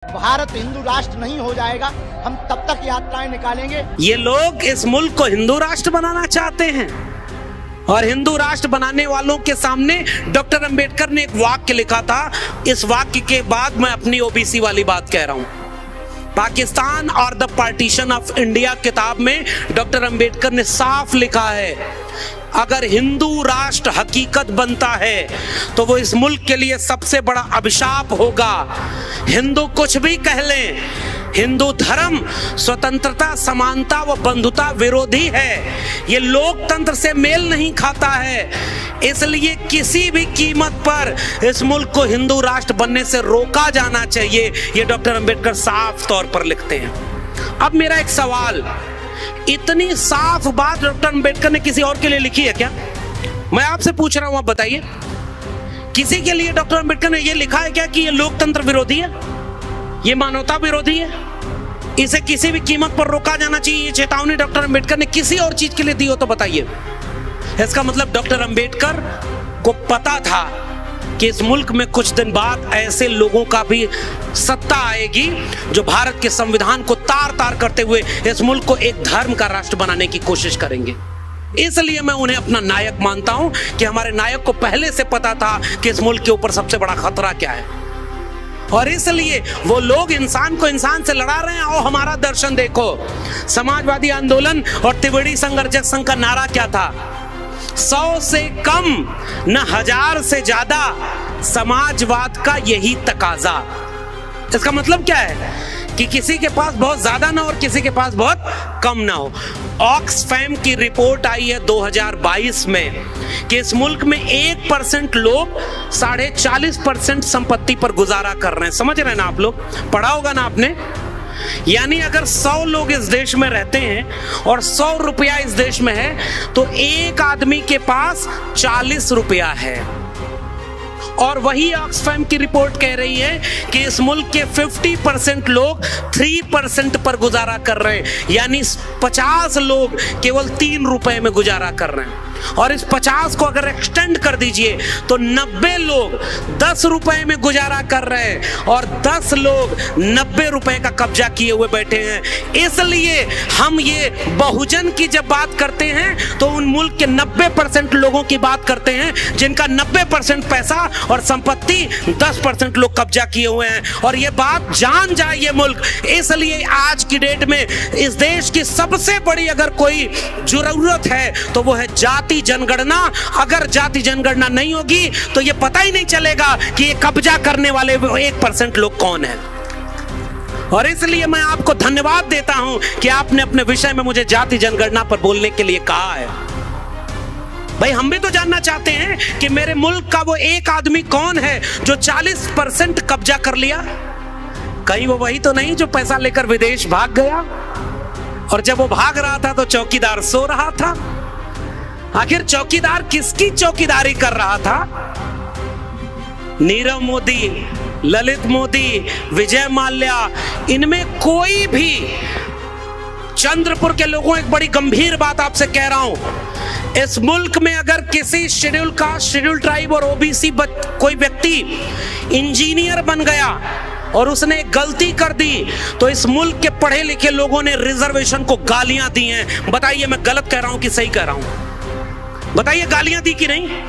भारत हिंदू राष्ट्र नहीं हो जाएगा, हम तब तक यात्राएं निकालेंगे। ये लोग इस मुल्क को हिंदू राष्ट्र बनाना चाहते हैं और हिंदू राष्ट्र बनाने वालों के सामने डॉक्टर अंबेडकर ने एक वाक्य लिखा था। इस वाक्य के बाद मैं अपनी ओबीसी वाली बात कह रहा हूं। पाकिस्तान और द पार्टीशन ऑफ इंडिया किताब में डॉक्टर अंबेडकर ने साफ लिखा है, अगर हिंदू राष्ट्र हकीकत बनता है तो वो इस मुल्क के लिए सबसे बड़ा अभिशाप होगा। हिंदू कुछ भी कह लें, हिंदू धर्म स्वतंत्रता, समानता व बंधुता विरोधी है। ये लोकतंत्र से मेल नहीं खाता है, इसलिए किसी भी कीमत पर इस मुल्क को हिंदू राष्ट्र बनने से रोका जाना चाहिए। ये डॉक्टर अंबेडकर साफ तौर पर लिखते हैं। अब मेरा एक सवाल, इतनी साफ बात डॉक्टर अंबेडकर ने किसी और के लिए लिखी है क्या? मैं आपसे पूछ रहा हूं, आप बताइए, किसी के लिए डॉक्टर अंबेडकर ने यह लिखा है क्या कि ये लोकतंत्र विरोधी है, ये मानवता विरोधी है, इसे किसी भी कीमत पर रोका जाना चाहिए? ये चेतावनी डॉक्टर अंबेडकर ने किसी और चीज के लिए दी हो तो बताइए। इसका मतलब डॉक्टर अंबेडकर को पता था कि इस मुल्क में कुछ दिन बाद ऐसे लोगों का भी सत्ता आएगी जो भारत के संविधान को तार तार करते हुए इस मुल्क को एक धर्म का राष्ट्र बनाने की कोशिश करेंगे। इसलिए मैं उन्हें अपना नायक मानता हूं कि हमारे नायक को पहले से पता था कि इस मुल्क के ऊपर सबसे बड़ा खतरा क्या है, और इसलिए वो लोग इंसान को इंसान से लड़ा रहे हैं। और हमारा दर्शन देखो, समाजवादी आंदोलन और त्रिवेणी संघर्षक संघ का नारा क्या था? 100 से कम न 1000 से ज्यादा, समाजवाद का यही तकाजा। इसका मतलब क्या है कि किसी के पास बहुत ज्यादा ना हो और किसी के पास बहुत कम ना हो। ऑक्सफैम की रिपोर्ट आई है 2022 में कि इस मुल्क में 1% लोग 40.5% संपत्ति पर गुजारा कर रहे हैं। समझ रहे हैं ना आप लोग? पढ़ा होगा ना आपने? यानी अगर 100 लोग इस देश में रहते हैं और 100 रुपया इस देश में है तो एक आदमी के पास 40 रुपया है। और वही ऑक्सफैम की रिपोर्ट कह रही है कि इस मुल्क के 50% लोग 3% पर गुजारा कर रहे हैं, यानी 50 लोग केवल 3 रुपए में गुजारा कर रहे हैं। और इस 50 को अगर एक्सटेंड कर दीजिए तो 90 लोग 10 रुपए में गुजारा कर रहे हैं और 10 लोग 90 रुपए का कब्जा किए हुए बैठे हैं। इसलिए हम ये बहुजन की जब बात करते हैं तो उन मुल्क के 90% लोगों की बात करते हैं जिनका 90% पैसा और संपत्ति 10% लोग कब्जा किए हुए हैं। और ये बात जान जाए ये मुल्क। इसलिए आज की डेट में इस देश की सबसे बड़ी अगर कोई जरूरत है तो वो है जाति जनगणना। अगर जाति जनगणना नहीं होगी तो ये पता ही नहीं चलेगा कि ये कब्जा करने वाले 1% लोग कौन है। और इसलिए मैं आपको धन्यवाद देता हूं कि आपने अपने विषय में मुझे जाति जनगणना पर बोलने के लिए कहा है। भाई, हम भी तो जानना चाहते हैं कि मेरे मुल्क का वो एक आदमी कौन है जो 40% कब्जा कर लिया। कहीं वो वही तो नहीं जो पैसा लेकर विदेश भाग गया, और जब वो भाग रहा था तो चौकीदार सो रहा था। आखिर चौकीदार किसकी चौकीदारी कर रहा था? नीरव मोदी, ललित मोदी, विजय माल्या, इनमें कोई भी, चंद्रपुर के लोगों, एक बड़ी गंभीर बात आपसे कह रहा हूं, इस मुल्क में अगर किसी शेड्यूल कास्ट, शेड्यूल ट्राइब और ओबीसी कोई व्यक्ति इंजीनियर बन गया और उसने एक गलती कर दी तो इस मुल्क के पढ़े लिखे लोगों ने रिजर्वेशन को गालियां दी हैं। बताइए मैं गलत कह रहा हूं कि सही कह रहा हूं? बताइए, गालियां दी कि नहीं?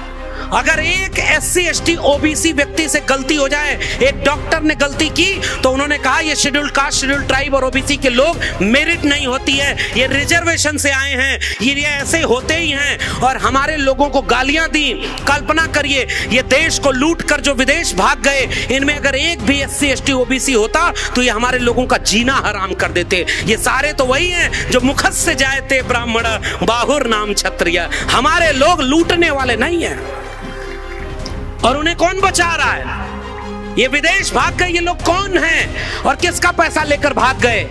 अगर एक SC ST OBC व्यक्ति से गलती हो जाए, एक डॉक्टर ने गलती की तो उन्होंने कहा ये शेड्यूल कास्ट, शेड्यूल ट्राइब और OBC के लोग मेरिट नहीं होती है, ये रिजर्वेशन से आए हैं, ये ऐसे होते ही हैं, और हमारे लोगों को गालियां दी। कल्पना करिए, ये देश को लूट कर जो विदेश भाग गए, इनमें अगर एक भी SC ST OBC होता तो ये हमारे लोगों का जीना हराम कर देते। ये सारे तो वही हैं जो मुखत से जाए थे ब्राह्मण, बाहुर नाम क्षत्रिय। हमारे लोग लूटने वाले नहीं हैं। और उन्हें कौन बचा रहा है? ये विदेश भाग गए, ये लोग कौन हैं और किसका पैसा लेकर भाग गए?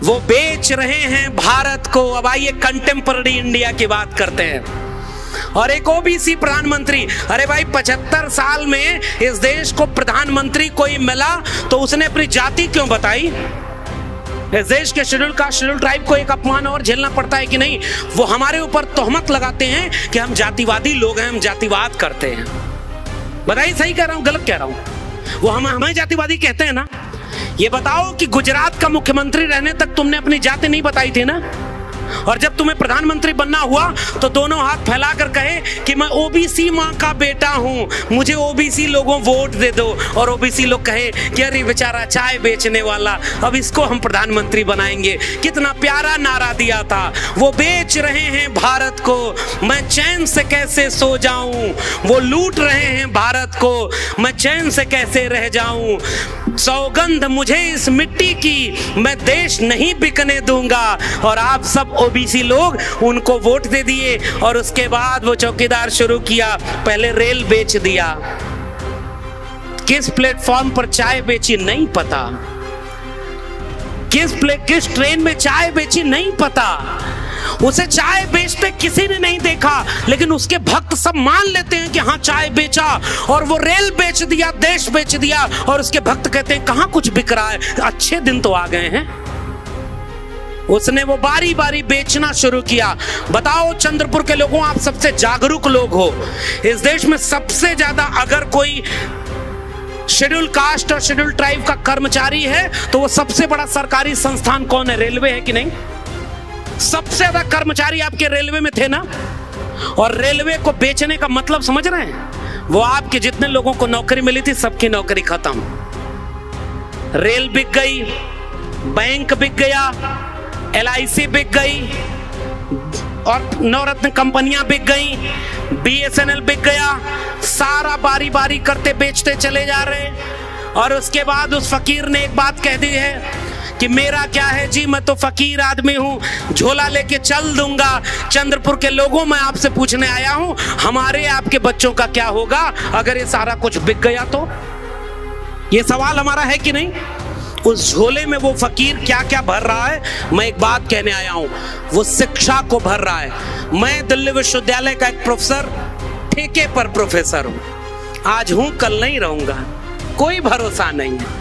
वो बेच रहे हैं भारत को। अब आइए कंटेम्पररी इंडिया की बात करते हैं। और एक ओबीसी प्रधानमंत्री, अरे भाई 75 साल में इस देश को प्रधानमंत्री कोई मिला तो उसने अपनी जाति क्यों बताई? इस देश के शेड्यूल कास्ट, शेड्यूल ट्राइब को एक अपमान और झेलना पड़ता है कि नहीं? वो हमारे ऊपर तोहमत लगाते हैं कि हम जातिवादी लोग हैं, हम जातिवाद करते हैं। बताइए, सही कह रहा हूं गलत कह रहा हूं? वो हमें जातिवादी कहते हैं ना। ये बताओ कि गुजरात का मुख्यमंत्री रहने तक तुमने अपनी जाति नहीं बताई थी ना, और जब तुम्हें प्रधानमंत्री बनना हुआ तो दोनों हाथ फैलाकर कहे कि मैं ओबीसी माँ का बेटा हूं, मुझे ओबीसी लोगों वोट दे दो, और ओबीसी लोग कहे कि अरे बेचारा चाय बेचने वाला, अब इसको हम प्रधानमंत्री बनाएंगे। कितना प्यारा नारा दिया था, वो बेच रहे हैं भारत को, मैं चैन से कैसे सो जाऊं, वो लूट रहे हैं भारत को, मैं चैन से कैसे रह जाऊं, सौगंध मुझे इस मिट्टी की, मैं देश नहीं बिकने दूंगा। और आप सब ओबीसी लोग उनको वोट दे दिए, और उसके बाद वो चौकीदार शुरू किया, पहले रेल बेच दिया, किस प्लेटफॉर्म पर चाय बेची नहीं पता, किस ट्रेन में चाय बेची नहीं पता, उसे चाय बेचते किसी ने नहीं देखा, लेकिन उसके भक्त सब मान लेते हैं कि हाँ चाय बेचा, और वो रेल बेच दिया, देश बेच दिया, और उसके भक्त कहते हैं कहाँ कुछ बिक रहा है, अच्छे दिन तो आ गए हैं। उसने वो बारी बारी बेचना शुरू किया। बताओ चंद्रपुर के लोगों, आप सबसे जागरूक लोग हो इस देश में, सबसे ज्यादा अगर कोई शेड्यूल कास्ट और शेड्यूल ट्राइब का कर्मचारी है तो वो सबसे बड़ा सरकारी संस्थान कौन है? रेलवे है कि नहीं? सबसे ज्यादा कर्मचारी आपके रेलवे में थे ना, और रेलवे को बेचने का मतलब समझ रहे हैं? वो आपके जितने लोगों को नौकरी मिली थी सबकी नौकरी खत्म, रेल बिक गई, बैंक बिक गया, LIC बिक गई, और नवरत्न कंपनियां बिक गई, BSNL बिक गया, सारा बारी बारी करते बेचते चले जा रहे हैं। और उसके बाद उस फकीर ने एक बात कह दी है कि मेरा क्या है जी, मैं तो फकीर आदमी हूं, झोला लेके चल दूंगा। चंद्रपुर के लोगों, मैं आपसे पूछने आया हूं, हमारे आपके बच्चों का क्या होगा अगर ये सारा कुछ बिक गया तो? ये सवाल हमारा है कि नहीं? उस झोले में वो फकीर क्या क्या भर रहा है? मैं एक बात कहने आया हूं, वो शिक्षा को भर रहा है। मैं दिल्ली विश्वविद्यालय का एक प्रोफेसर, ठेके पर प्रोफेसर हूं, आज हूं कल नहीं रहूंगा, कोई भरोसा नहीं है,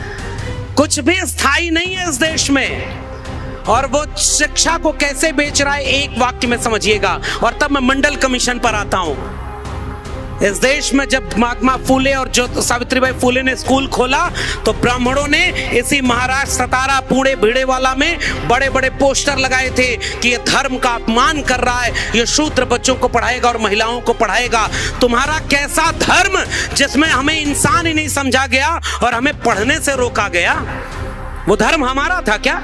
कुछ भी स्थायी नहीं है इस देश में। और वो शिक्षा को कैसे बेच रहा है, एक वाक्य में समझिएगा, और तब मैं मंडल कमीशन पर आता हूं। इस देश में जब महात्मा फूले और जो सावित्रीबाई फूले ने स्कूल खोला तो ब्राह्मणों ने इसी महाराष्ट्र सतारा पुणे भिडेवाला में बड़े बड़े पोस्टर लगाए थे कि ये धर्म का अपमान कर रहा है, ये शूद्र बच्चों को पढ़ाएगा और महिलाओं को पढ़ाएगा। तुम्हारा कैसा धर्म जिसमें हमें इंसान ही नहीं समझा गया और हमें पढ़ने से रोका गया? वो धर्म हमारा था क्या?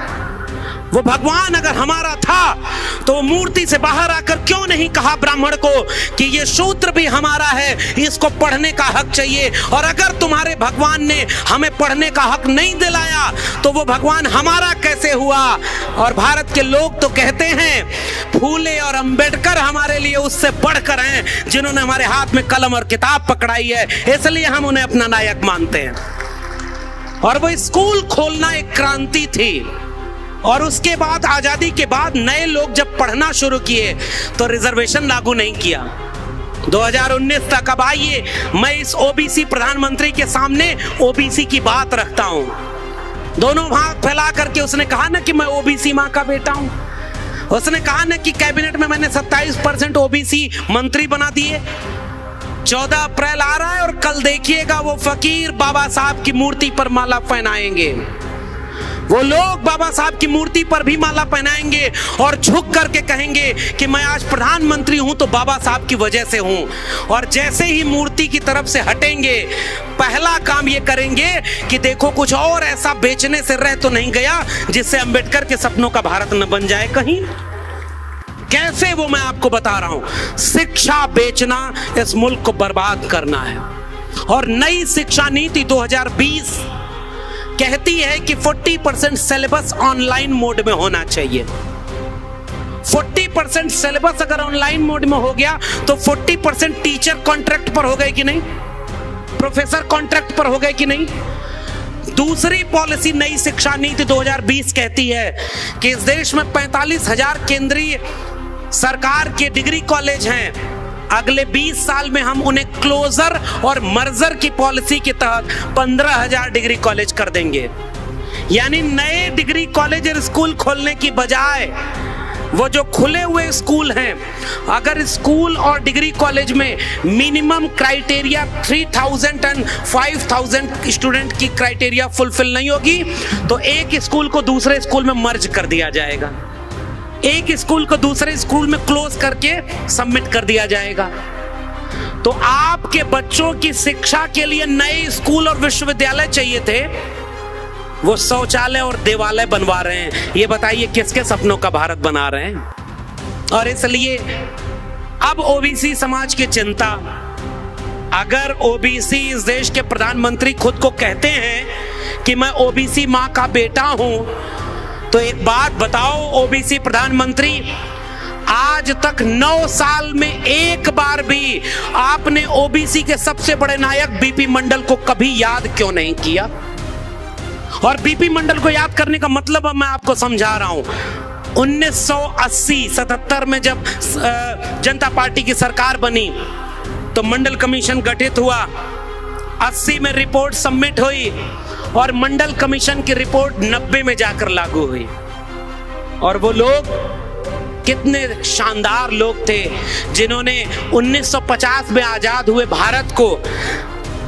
वो भगवान अगर हमारा था तो मूर्ति से बाहर आकर क्यों नहीं कहा ब्राह्मण को कि ये शूद्र भी हमारा है, इसको पढ़ने का हक चाहिए? और अगर तुम्हारे भगवान ने हमें पढ़ने का हक नहीं दिलाया तो वो भगवान हमारा कैसे हुआ? और भारत के लोग तो कहते हैं फूले और अंबेडकर हमारे लिए उससे बढ़कर हैं, जिन्होंने हमारे हाथ में कलम और किताब पकड़ाई है, इसलिए हम उन्हें अपना नायक मानते हैं। और वो स्कूल खोलना एक क्रांति थी। और उसके बाद आजादी के बाद नए लोग जब पढ़ना शुरू किए तो रिजर्वेशन लागू नहीं किया। 2019 तक अब आइए, मैं इस ओबीसी प्रधानमंत्री के सामने ओबीसी की बात रखता हूं। दोनों हाथ फैला करके उसने कहा ना कि मैं ओबीसी मां का बेटा हूं। उसने कहा ना कि कैबिनेट में मैंने 27% ओबीसी मंत्री बना दिए। 14 अप्रैल आ रहा है और कल देखिएगा वो फकीर बाबा साहब की मूर्ति पर माला पहनाएंगे, वो लोग बाबा साहब की मूर्ति पर भी माला पहनाएंगे और झुक करके कहेंगे कि मैं आज प्रधानमंत्री हूं तो बाबा साहब की वजह से हूं। और जैसे ही मूर्ति की तरफ से हटेंगे, पहला काम ये करेंगे कि देखो कुछ और ऐसा बेचने से रह तो नहीं गया जिससे अंबेडकर के सपनों का भारत न बन जाए कहीं। कैसे, वो मैं आपको बता रहा हूं। शिक्षा बेचना इस मुल्क को बर्बाद करना है। और नई शिक्षा नीति 2020 कहती है कि 40% सिलेबस ऑनलाइन मोड में होना चाहिए। 40% सिलेबस अगर ऑनलाइन मोड में हो गया तो 40% टीचर कॉन्ट्रैक्ट पर हो गए कि नहीं, प्रोफेसर कॉन्ट्रैक्ट पर हो गए कि नहीं। दूसरी पॉलिसी नई शिक्षा नीति 2020 कहती है कि इस देश में 45,000 केंद्रीय सरकार के डिग्री कॉलेज हैं। अगले 20 साल में हम उन्हें क्लोजर और मर्जर की पॉलिसी के तहत 15,000 डिग्री कॉलेज कर देंगे। यानी नए डिग्री कॉलेज और स्कूल खोलने की बजाय वो जो खुले हुए स्कूल हैं, अगर स्कूल और डिग्री कॉलेज में मिनिमम क्राइटेरिया 3000 एंड 5000 स्टूडेंट की क्राइटेरिया फुलफिल नहीं होगी तो एक स्कूल को दूसरे स्कूल में मर्ज कर दिया जाएगा, एक स्कूल को दूसरे स्कूल में क्लोज करके सबमिट कर दिया जाएगा। तो आपके बच्चों की शिक्षा के लिए नए स्कूल और विश्वविद्यालय चाहिए थे, वो शौचालय और देवालय बनवा रहे हैं। ये बताइए किसके सपनों का भारत बना रहे हैं। और इसलिए अब ओबीसी समाज की चिंता, अगर ओबीसी इस देश के प्रधानमंत्री खुद को कहते हैं कि मैं ओबीसी मां का बेटा हूं, तो एक बात बताओ, ओबीसी प्रधानमंत्री आज तक 9 साल में एक बार भी आपने ओबीसी के सबसे बड़े नायक बीपी मंडल को कभी याद क्यों नहीं किया? और बीपी मंडल को याद करने का मतलब अब मैं आपको समझा रहा हूं। 1980-77 में जब जनता पार्टी की सरकार बनी तो मंडल कमीशन गठित हुआ, 80 में रिपोर्ट सबमिट हुई और मंडल कमीशन की रिपोर्ट 90 में जाकर लागू हुई। और वो लोग कितने शानदार लोग थे जिन्होंने 1950 में आजाद हुए भारत को,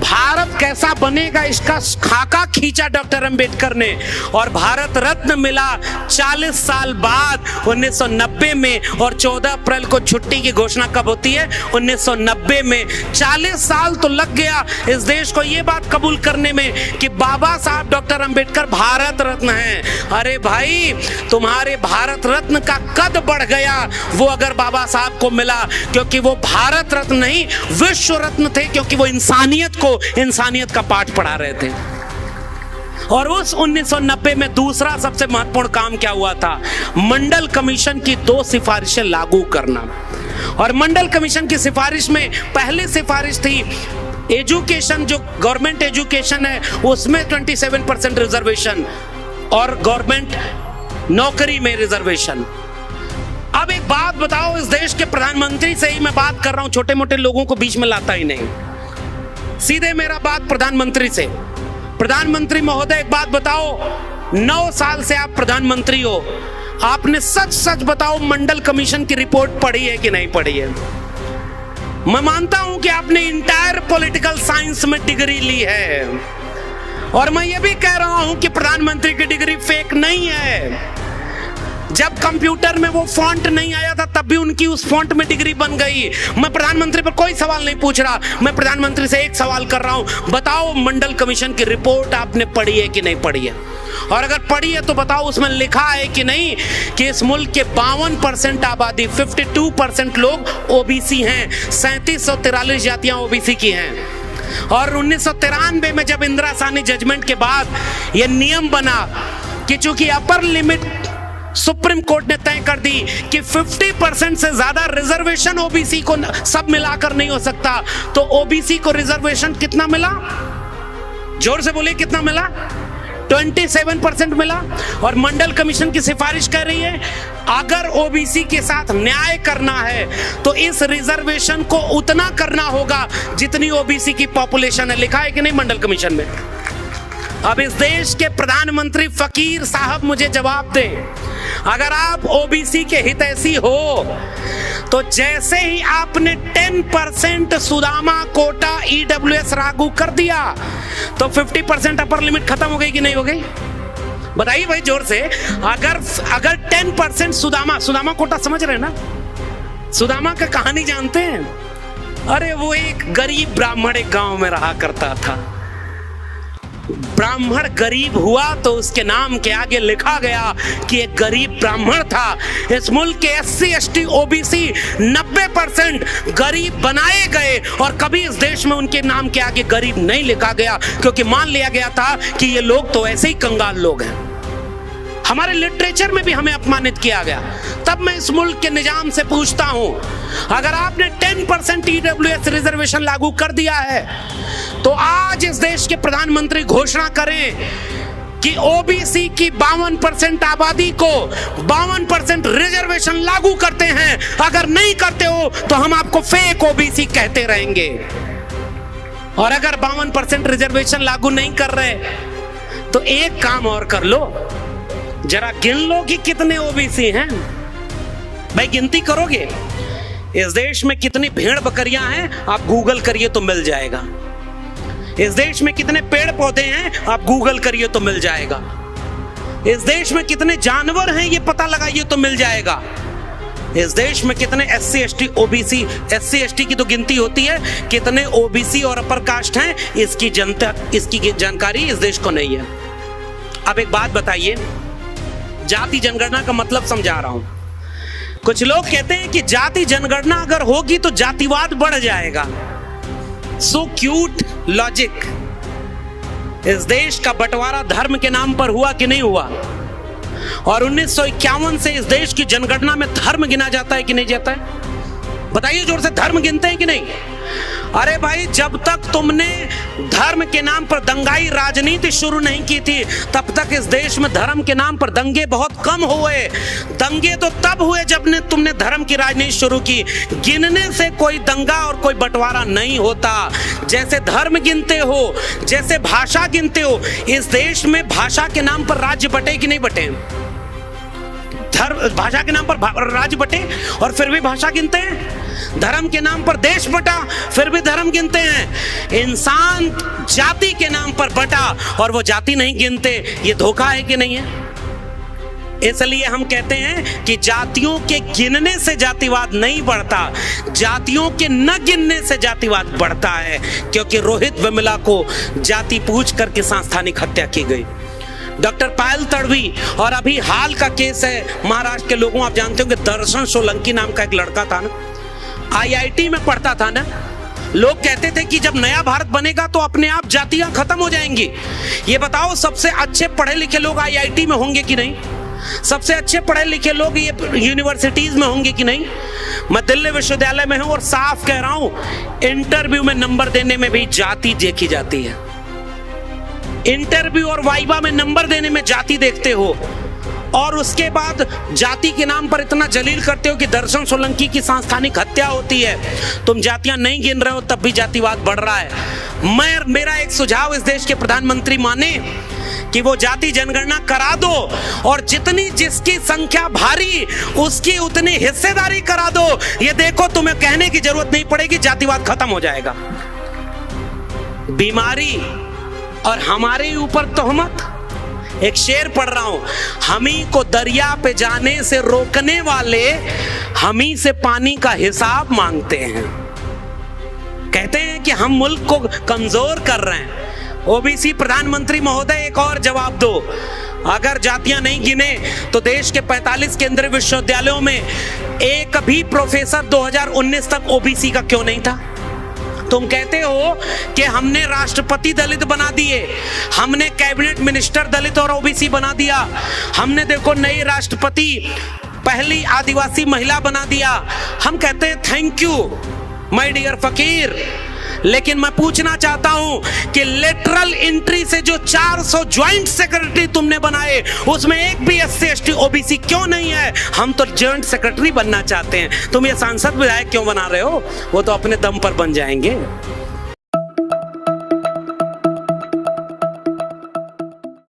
भारत कैसा बनेगा इसका खाका खींचा डॉक्टर अंबेडकर ने, और भारत रत्न मिला 40 साल बाद 1990 में। और 14 अप्रैल को छुट्टी की घोषणा कब होती है? 1990 में। 40 साल तो लग गया इस देश को ये बात कबूल करने में कि बाबा साहब डॉक्टर अंबेडकर भारत रत्न हैं। अरे भाई, तुम्हारे भारत रत्न का कद बढ़ गया वो अगर बाबा साहब को मिला, क्योंकि वो भारत रत्न नहीं विश्व रत्न थे, क्योंकि वो इंसानियत का पाठ पढ़ा रहे थे। और उस 1990 में दूसरा सबसे महत्वपूर्ण काम क्या हुआ था? मंडल कमीशन की 2 सिफारिशें लागू करना। और मंडल कमीशन की सिफारिश में पहली सिफारिश थी एजुकेशन, जो गवर्नमेंट एजुकेशन है उसमें 27% रिजर्वेशन और गवर्नमेंट नौकरी में रिजर्वेशन। अब एक बात बताओ, इस देश के प्रधानमंत्री से ही मैं बात कर रहा हूं, छोटे मोटे लोगों को बीच में लाता ही नहीं, सीधे मेरा बात प्रधानमंत्री से। प्रधानमंत्री महोदय, एक बात बताओ, 9 साल से आप प्रधानमंत्री हो, आपने सच सच बताओ मंडल कमीशन की रिपोर्ट पढ़ी है कि नहीं पढ़ी है? मैं मानता हूं कि आपने इंटायर पॉलिटिकल साइंस में डिग्री ली है, और मैं ये भी कह रहा हूं कि प्रधानमंत्री की डिग्री फेक नहीं है। जब कंप्यूटर में वो फॉन्ट नहीं आया था तब भी उनकी उस फॉन्ट में डिग्री बन गई। मैं प्रधानमंत्री पर कोई सवाल नहीं पूछ रहा, मैं प्रधानमंत्री से एक सवाल कर रहा हूं, बताओ मंडल कमीशन की रिपोर्ट आपने पढ़ी है कि नहीं पढ़ी है? और अगर पढ़ी है तो बताओ उसमें लिखा है कि नहीं कि इस मुल्क के 52% आबादी, 52% लोग ओबीसी हैं, 3743 जातियां ओबीसी की हैं। और 1993 में जब इंदिरा साहनी जजमेंट के बाद यह नियम बना कि चूंकि अपर लिमिट सुप्रीम कोर्ट ने तय कर दी कि 50% से ज्यादा रिजर्वेशन ओबीसी को सब मिलाकर नहीं हो सकता, तो ओबीसी को रिजर्वेशन कितना मिला? जोर से बोलिए, कितना मिला? 27% मिला। और मंडल कमीशन की सिफारिश कर रही है अगर ओबीसी के साथ न्याय करना है तो इस रिजर्वेशन को उतना करना होगा जितनी ओबीसी की पॉपुलेशन है। लिखा है कि नहीं मंडल कमीशन में? अब इस देश के प्रधानमंत्री फकीर साहब मुझे जवाब दें, अगर आप ओबीसी के हितैषी हो तो जैसे ही आपने 10% सुदामा कोटा ईडब्ल्यूएस लागू कर दिया तो 50% अपर लिमिट खत्म हो गई कि नहीं हो गई? बताइए भाई जोर से। अगर 10% सुदामा कोटा समझ रहे हैं ना? सुदामा का कहानी जानते हैं? अरे वो एक गरीब ब्राह्मण एक गांव में रहा करता था। ब्राह्मण गरीब हुआ तो उसके नाम के आगे लिखा गया कि एक गरीब ब्राह्मण था। इस मुल्क के SC ST OBC 90% गरीब बनाए गए और कभी इस देश में उनके नाम के आगे गरीब नहीं लिखा गया, क्योंकि मान लिया गया था कि ये लोग तो ऐसे ही कंगाल लोग हैं। हमारे लिटरेचर में भी हमें अपमानित किया गया। तब मैं इस मुल्क के निजाम से पूछता हूं, अगर आपने 10% EWS रिजर्वेशन लागू कर दिया है तो आज इस देश के प्रधानमंत्री घोषणा करें कि ओबीसी की 52% आबादी को 52% रिजर्वेशन लागू करते हैं। अगर नहीं करते हो तो हम आपको फेक ओबीसी कहते रहेंगे। और अगर 52% रिजर्वेशन लागू नहीं कर रहे तो एक काम और कर लो, जरा गिन लो कि कितने ओबीसी हैं। भाई गिनती करोगे इस देश में कितनी भेड़ बकरियां हैं, आप गूगल करिए तो मिल जाएगा। इस देश में कितने पेड़ पौधे हैं, आप गूगल करिए तो मिल जाएगा। इस देश में कितने जानवर हैं, ये पता लगाइए तो मिल जाएगा। इस देश में कितने SC ST OBC, SC ST की तो गिनती होती है, कितने OBC और अपर कास्ट हैं इसकी जानकारी इस देश को नहीं है। अब एक बात बताइए, जाति जनगणना का मतलब समझा रहा हूं। कुछ लोग कहते हैं कि जाति जनगणना अगर होगी तो जातिवाद बढ़ जाएगा। So cute logic. इस देश का बंटवारा धर्म के नाम पर हुआ कि नहीं हुआ? और 1951 से इस देश की जनगणना में धर्म गिना जाता है कि नहीं जाता है? बताइए जोर से, धर्म गिनते हैं कि नहीं? अरे भाई, जब तक तुमने धर्म के नाम पर दंगाई राजनीति शुरू नहीं की थी, तब तक इस देश में धर्म के नाम पर दंगे बहुत कम हुए। दंगे तो तब हुए जब तुमने धर्म की राजनीति शुरू की। गिनने से कोई दंगा और कोई बंटवारा नहीं होता। जैसे धर्म गिनते हो, जैसे भाषा गिनते हो, इस देश में भाषा के नाम पर राज्य बटे कि नहीं बटे? भाषा के नाम पर राज्य बटे और फिर भी भाषा गिनते हैं। धर्म के नाम पर देश बटा, फिर भी धर्म गिनते हैं। इंसान जाति के नाम पर बटा और वो जाति नहीं गिनते। ये धोखा है कि नहीं है? इसलिए हम कहते हैं कि जातियों के गिनने से जातिवाद नहीं बढ़ता, जातियों के न गिनने से जातिवाद बढ़ता है। क्योंकि रोहित वेमुला को जाति पूछ करके सांस्थानिक हत्या की गई। डॉक्टर पायल तड़वी, और अभी हाल का केस है महाराष्ट्र के लोगों, आप जानते हो कि दर्शन सोलंकी नाम का एक लड़का था ना, IIT में पढ़ता था ना। लोग कहते थे कि जब नया भारत बनेगा तो अपने आप जातियां खत्म हो जाएंगी। ये बताओ, सबसे अच्छे पढ़े लिखे लोग IIT में होंगे कि नहीं? सबसे अच्छे पढ़े लिखे लोग ये यूनिवर्सिटीज में होंगे कि नहीं? मैं दिल्ली विश्वविद्यालय में हूं और साफ कह रहा हूं, इंटरव्यू में नंबर देने में भी जाति देखी जाती है। इंटरव्यू और वाइवा में नंबर देने में जाति देखते हो, और उसके बाद जाति के नाम पर इतना जलील करते हो कि दर्शन सोलंकी की सांस्थानिक हत्या होती है। तुम जातियां नहीं गिन रहे हो, तब भी जातिवाद बढ़ रहा है। मेरा एक सुझाव इस देश के प्रधानमंत्री माने कि वो जाति जनगणना करा दो, और जितनी जिसकी संख्या भारी उसकी उतनी हिस्सेदारी करा दो। ये देखो, तुम्हें कहने की जरूरत नहीं पड़ेगी, जातिवाद खत्म हो जाएगा। बीमारी और हमारे ऊपर तोहमत। एक शेर पढ़ रहा हूं, हमी को दरिया पे जाने से रोकने वाले हमी से पानी का हिसाब मांगते हैं। कहते हैं कि हम मुल्क को कमजोर कर रहे हैं। ओबीसी प्रधानमंत्री महोदय, एक और जवाब दो। अगर जातियां नहीं गिने तो देश के 45 केंद्रीय विश्वविद्यालयों में एक भी प्रोफेसर 2019 तक ओबीसी का क्यों नहीं था? तुम कहते हो कि हमने राष्ट्रपति दलित बना दिए, हमने कैबिनेट मिनिस्टर दलित और ओबीसी बना दिया, हमने देखो नई राष्ट्रपति पहली आदिवासी महिला बना दिया। हम कहते हैं थैंक यू माय डियर फकीर। लेकिन मैं पूछना चाहता हूं कि लेटरल एंट्री से जो 400 ज्वाइंट सेक्रेटरी तुमने बनाए, उसमें एक भी SC ST OBC क्यों नहीं है? हम तो ज्वाइंट सेक्रेटरी बनना चाहते हैं। तुम ये सांसद विधायक क्यों बना रहे हो? वो तो अपने दम पर बन जाएंगे।